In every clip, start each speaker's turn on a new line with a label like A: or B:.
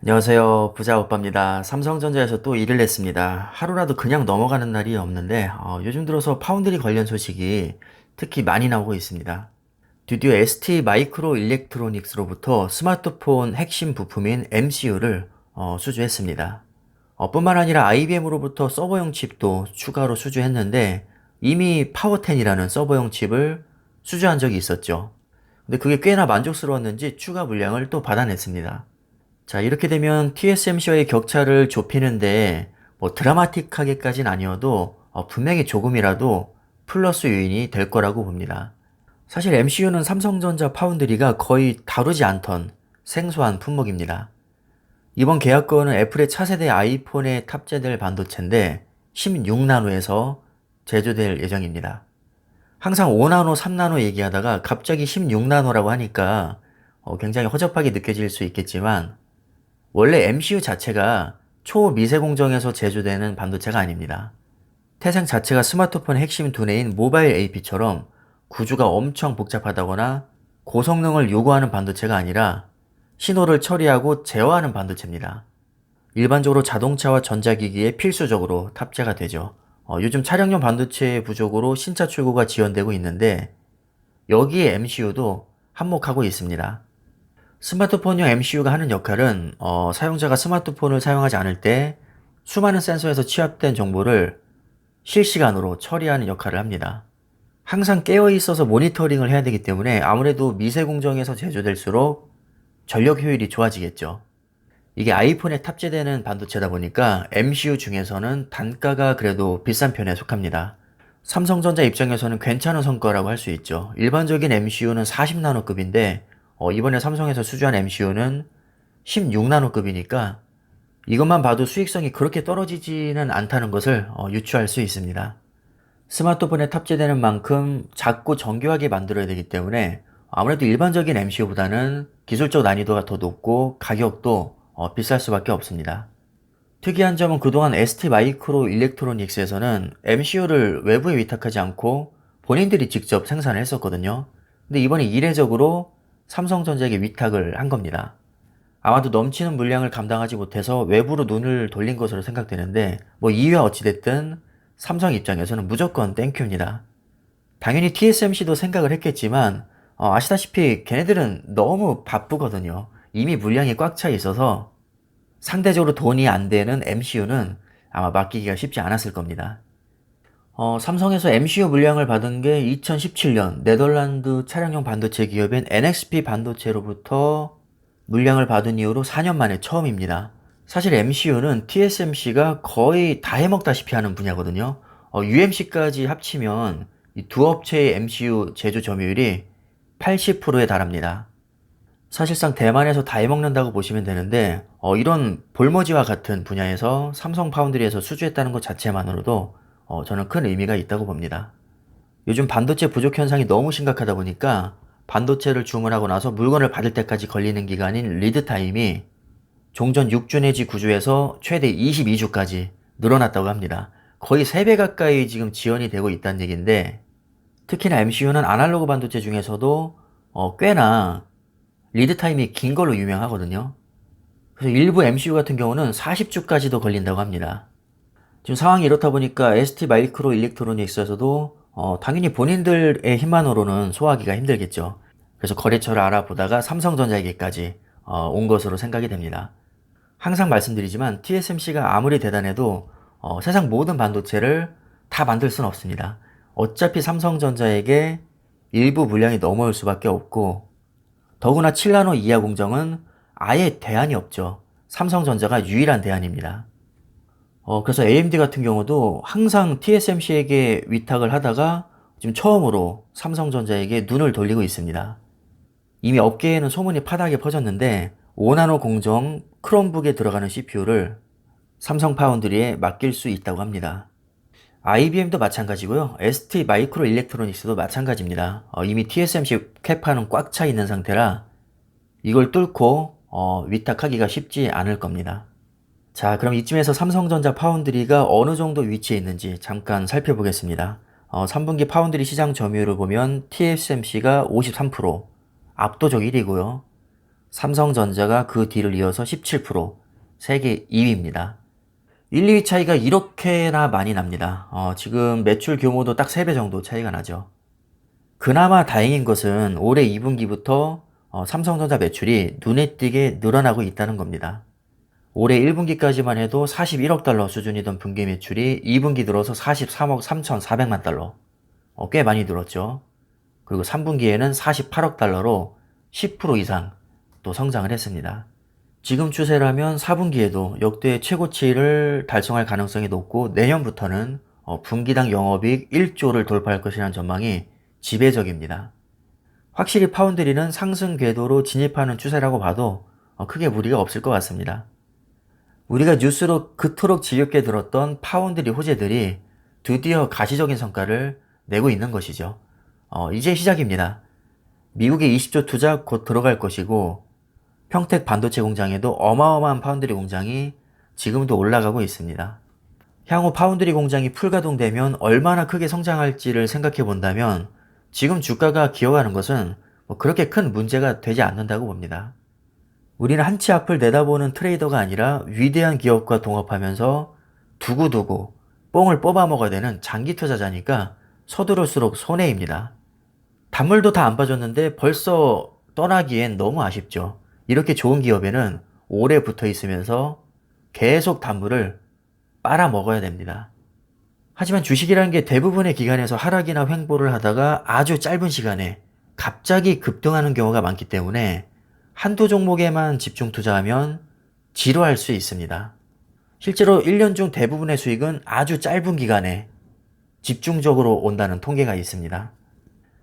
A: 안녕하세요. 부자 오빠입니다. 삼성전자에서 또 일을 했습니다. 하루라도 그냥 넘어가는 날이 없는데 요즘 들어서 파운드리 관련 소식이 특히 많이 나오고 있습니다. 드디어 ST 마이크로 일렉트로닉스로부터 스마트폰 핵심 부품인 MCU를 수주했습니다. 뿐만 아니라 IBM으로부터 서버용 칩도 추가로 수주했는데 이미 파워10이라는 서버용 칩을 수주한 적이 있었죠. 근데 그게 꽤나 만족스러웠는지 추가 물량을 또 받아냈습니다. 자, 이렇게 되면 TSMC와의 격차를 좁히는데 뭐 드라마틱하게까진 아니어도 분명히 조금이라도 플러스 요인이 될 거라고 봅니다. 사실 MCU는 삼성전자 파운드리가 거의 다루지 않던 생소한 품목입니다. 이번 계약건은 애플의 차세대 아이폰에 탑재될 반도체인데 16나노에서 제조될 예정입니다. 항상 5나노, 3나노 얘기하다가 갑자기 16나노라고 하니까 굉장히 허접하게 느껴질 수 있겠지만 원래 MCU 자체가 초미세공정에서 제조되는 반도체가 아닙니다. 태생 자체가 스마트폰의 핵심 두뇌인 모바일 AP처럼 구조가 엄청 복잡하다거나 고성능을 요구하는 반도체가 아니라 신호를 처리하고 제어하는 반도체입니다. 일반적으로 자동차와 전자기기에 필수적으로 탑재가 되죠. 요즘 차량용 반도체 부족으로 신차 출고가 지연되고 있는데 여기에 MCU도 한몫하고 있습니다. 스마트폰용 MCU가 하는 역할은 사용자가 스마트폰을 사용하지 않을 때 수많은 센서에서 취합된 정보를 실시간으로 처리하는 역할을 합니다. 항상 깨어 있어서 모니터링을 해야 되기 때문에 아무래도 미세 공정에서 제조될수록 전력 효율이 좋아지겠죠. 이게 아이폰에 탑재되는 반도체다 보니까 MCU 중에서는 단가가 그래도 비싼 편에 속합니다. 삼성전자 입장에서는 괜찮은 성과라고 할 수 있죠. 일반적인 MCU는 40나노급인데 이번에 삼성에서 수주한 MCU는 16나노급이니까 이것만 봐도 수익성이 그렇게 떨어지지는 않다는 것을 유추할 수 있습니다. 스마트폰에 탑재되는 만큼 작고 정교하게 만들어야 되기 때문에 아무래도 일반적인 MCU보다는 기술적 난이도가 더 높고 가격도 비쌀 수밖에 없습니다. 특이한 점은 그동안 ST 마이크로 일렉트로닉스에서는 MCU를 외부에 위탁하지 않고 본인들이 직접 생산을 했었거든요. 근데 이번에 이례적으로 삼성전자에게 위탁을 한 겁니다. 아마도 넘치는 물량을 감당하지 못해서 외부로 눈을 돌린 것으로 생각되는데 뭐 이유야 어찌됐든 삼성 입장에서는 무조건 땡큐입니다. 당연히 TSMC도 생각을 했겠지만 아시다시피 걔네들은 너무 바쁘거든요. 이미 물량이 꽉 차 있어서 상대적으로 돈이 안 되는 MCU는 아마 맡기기가 쉽지 않았을 겁니다. 삼성에서 MCU 물량을 받은 게 2017년 네덜란드 차량용 반도체 기업인 NXP 반도체로부터 물량을 받은 이후로 4년 만에 처음입니다. 사실 MCU는 TSMC가 거의 다 해먹다시피 하는 분야거든요. UMC까지 합치면 이 두 업체의 MCU 제조 점유율이 80%에 달합니다. 사실상 대만에서 다 해먹는다고 보시면 되는데 이런 볼모지와 같은 분야에서 삼성 파운드리에서 수주했다는 것 자체만으로도 저는 큰 의미가 있다고 봅니다. 요즘 반도체 부족 현상이 너무 심각하다 보니까 반도체를 주문하고 나서 물건을 받을 때까지 걸리는 기간인 리드 타임이 종전 6주 내지 9주에서 최대 22주까지 늘어났다고 합니다. 거의 3배 가까이 지금 지연이 되고 있다는 얘기인데 특히나 MCU는 아날로그 반도체 중에서도 꽤나 리드 타임이 긴 걸로 유명하거든요. 그래서 일부 MCU 같은 경우는 40주까지도 걸린다고 합니다. 지금 상황이 이렇다 보니까 ST 마이크로 일렉트로닉스에서도 당연히 본인들의 힘만으로는 소화하기가 힘들겠죠. 그래서 거래처를 알아보다가 삼성전자에게까지 온 것으로 생각이 됩니다. 항상 말씀드리지만 TSMC가 아무리 대단해도 세상 모든 반도체를 다 만들 수는 없습니다. 어차피 삼성전자에게 일부 물량이 넘어올 수밖에 없고 더구나 7나노 이하 공정은 아예 대안이 없죠. 삼성전자가 유일한 대안입니다. 그래서 AMD 같은 경우도 항상 TSMC에게 위탁을 하다가 지금 처음으로 삼성전자에게 눈을 돌리고 있습니다. 이미 업계에는 소문이 파다하게 퍼졌는데 5나노 공정 크롬북에 들어가는 CPU를 삼성 파운드리에 맡길 수 있다고 합니다. IBM도 마찬가지고요. ST 마이크로 일렉트로닉스도 마찬가지입니다. 이미 TSMC 캐파는 꽉 차 있는 상태라 이걸 뚫고 위탁하기가 쉽지 않을 겁니다. 자, 그럼 이쯤에서 삼성전자 파운드리가 어느 정도 위치에 있는지 잠깐 살펴보겠습니다. 3분기 파운드리 시장 점유율을 보면 TSMC가 53%, 압도적 1위고요. 삼성전자가 그 뒤를 이어서 17%, 세계 2위입니다. 1, 2위 차이가 이렇게나 많이 납니다. 지금 매출 규모도 딱 3배 정도 차이가 나죠. 그나마 다행인 것은 올해 2분기부터 삼성전자 매출이 눈에 띄게 늘어나고 있다는 겁니다. 올해 1분기까지만 해도 41억 달러 수준이던 분기 매출이 2분기 들어서 43억 3,400만 달러. 꽤 많이 늘었죠. 그리고 3분기에는 48억 달러로 10% 이상 또 성장을 했습니다. 지금 추세라면 4분기에도 역대 최고치를 달성할 가능성이 높고 내년부터는 분기당 영업이익 1조를 돌파할 것이라는 전망이 지배적입니다. 확실히 파운드리는 상승 궤도로 진입하는 추세라고 봐도 크게 무리가 없을 것 같습니다. 우리가 뉴스로 그토록 지겹게 들었던 파운드리 호재들이 드디어 가시적인 성과를 내고 있는 것이죠. 이제 시작입니다. 미국의 20조 투자 곧 들어갈 것이고 평택 반도체 공장에도 어마어마한 파운드리 공장이 지금도 올라가고 있습니다. 향후 파운드리 공장이 풀가동되면 얼마나 크게 성장할지를 생각해 본다면 지금 주가가 기어가는 것은 그렇게 큰 문제가 되지 않는다고 봅니다. 우리는 한 치 앞을 내다보는 트레이더가 아니라 위대한 기업과 동업하면서 두고두고 뽕을 뽑아먹어야 되는 장기 투자자니까 서두를수록 손해입니다. 단물도 다 안 빠졌는데 벌써 떠나기엔 너무 아쉽죠. 이렇게 좋은 기업에는 오래 붙어 있으면서 계속 단물을 빨아먹어야 됩니다. 하지만 주식이라는 게 대부분의 기간에서 하락이나 횡보를 하다가 아주 짧은 시간에 갑자기 급등하는 경우가 많기 때문에 한두 종목에만 집중 투자하면 지루할 수 있습니다. 실제로 1년 중 대부분의 수익은 아주 짧은 기간에 집중적으로 온다는 통계가 있습니다.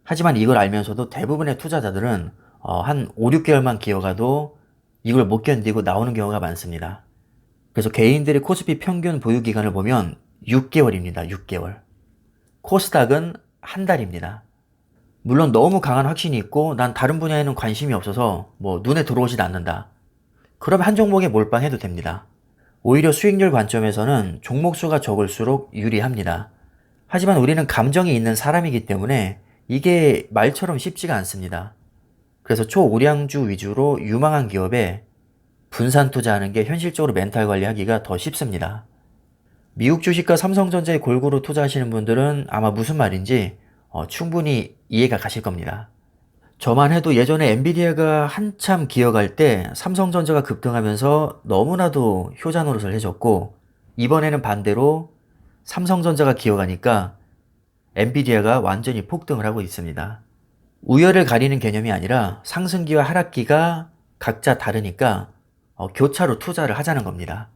A: 하지만 이걸 알면서도 대부분의 투자자들은 한 5, 6개월만 기어가도 이걸 못 견디고 나오는 경우가 많습니다. 그래서 개인들의 코스피 평균 보유 기간을 보면 6개월입니다. 6개월. 코스닥은 한 달입니다. 물론 너무 강한 확신이 있고 난 다른 분야에는 관심이 없어서 눈에 들어오지도 않는다. 그러면 한 종목에 몰빵해도 됩니다. 오히려 수익률 관점에서는 종목 수가 적을수록 유리합니다. 하지만 우리는 감정이 있는 사람이기 때문에 이게 말처럼 쉽지가 않습니다. 그래서 초우량주 위주로 유망한 기업에 분산 투자하는 게 현실적으로 멘탈 관리하기가 더 쉽습니다. 미국 주식과 삼성전자에 골고루 투자하시는 분들은 아마 무슨 말인지 충분히 이해가 가실 겁니다. 저만 해도 예전에 엔비디아가 한참 기어갈 때 삼성전자가 급등하면서 너무나도 효자 노릇을 해줬고 이번에는 반대로 삼성전자가 기어가니까 엔비디아가 완전히 폭등을 하고 있습니다. 우열을 가리는 개념이 아니라 상승기와 하락기가 각자 다르니까 교차로 투자를 하자는 겁니다.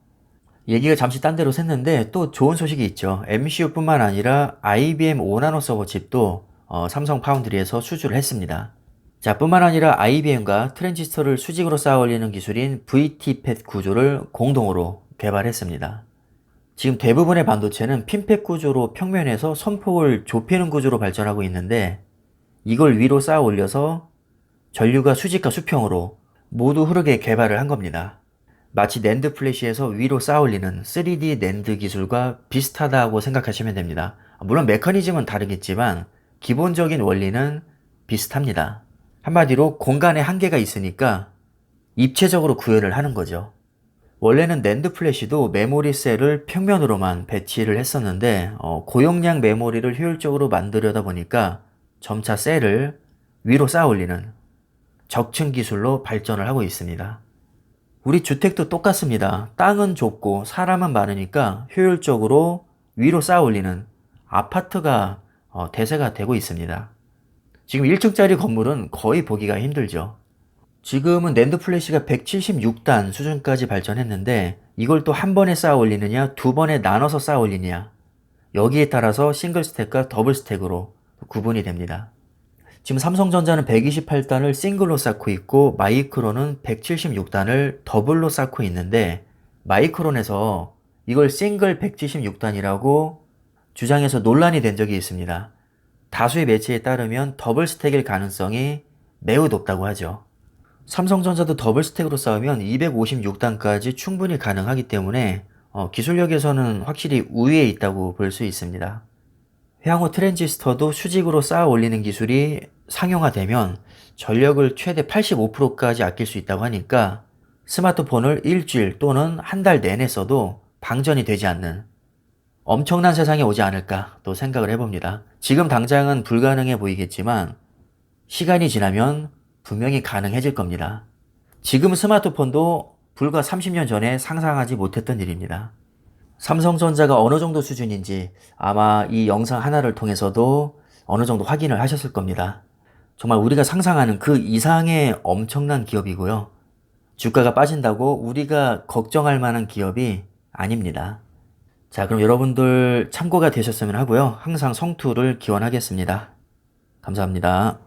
A: 얘기가 잠시 딴 데로 샜는데 또 좋은 소식이 있죠. MCU뿐만 아니라 IBM 5나노 서버 칩도 삼성 파운드리에서 수주를 했습니다. 자, 뿐만 아니라 IBM과 트랜지스터를 수직으로 쌓아 올리는 기술인 VTPET 구조를 공동으로 개발했습니다. 지금 대부분의 반도체는 핀펫 구조로 평면에서 선폭을 좁히는 구조로 발전하고 있는데 이걸 위로 쌓아 올려서 전류가 수직과 수평으로 모두 흐르게 개발을 한 겁니다. 마치 낸드 플래시에서 위로 쌓아 올리는 3D 낸드 기술과 비슷하다고 생각하시면 됩니다. 물론 메커니즘은 다르겠지만 기본적인 원리는 비슷합니다. 한마디로 공간에 한계가 있으니까 입체적으로 구현을 하는 거죠. 원래는 낸드 플래시도 메모리 셀을 평면으로만 배치를 했었는데 고용량 메모리를 효율적으로 만들려다 보니까 점차 셀을 위로 쌓아 올리는 적층 기술로 발전을 하고 있습니다. 우리 주택도 똑같습니다. 땅은 좁고 사람은 많으니까 효율적으로 위로 쌓아 올리는 아파트가 대세가 되고 있습니다. 지금 1층짜리 건물은 거의 보기가 힘들죠. 지금은 낸드 플래시가 176단 수준까지 발전했는데 이걸 또 한 번에 쌓아 올리느냐 두 번에 나눠서 쌓아 올리느냐 여기에 따라서 싱글 스택과 더블 스택으로 구분이 됩니다. 지금 삼성전자는 128단을 싱글로 쌓고 있고 마이크론은 176단을 더블로 쌓고 있는데 마이크론에서 이걸 싱글 176단이라고 주장해서 논란이 된 적이 있습니다. 다수의 매체에 따르면 더블 스택일 가능성이 매우 높다고 하죠. 삼성전자도 더블 스택으로 쌓으면 256단까지 충분히 가능하기 때문에 기술력에서는 확실히 우위에 있다고 볼 수 있습니다. 향후 트랜지스터도 수직으로 쌓아 올리는 기술이 상용화되면 전력을 최대 85%까지 아낄 수 있다고 하니까 스마트폰을 일주일 또는 한 달 내내 써도 방전이 되지 않는 엄청난 세상이 오지 않을까 또 생각을 해봅니다. 지금 당장은 불가능해 보이겠지만 시간이 지나면 분명히 가능해질 겁니다. 지금 스마트폰도 불과 30년 전에 상상하지 못했던 일입니다. 삼성전자가 어느 정도 수준인지 아마 이 영상 하나를 통해서도 어느 정도 확인을 하셨을 겁니다. 정말 우리가 상상하는 그 이상의 엄청난 기업이고요. 주가가 빠진다고 우리가 걱정할 만한 기업이 아닙니다. 자, 그럼 여러분들 참고가 되셨으면 하고요. 항상 성투를 기원하겠습니다. 감사합니다.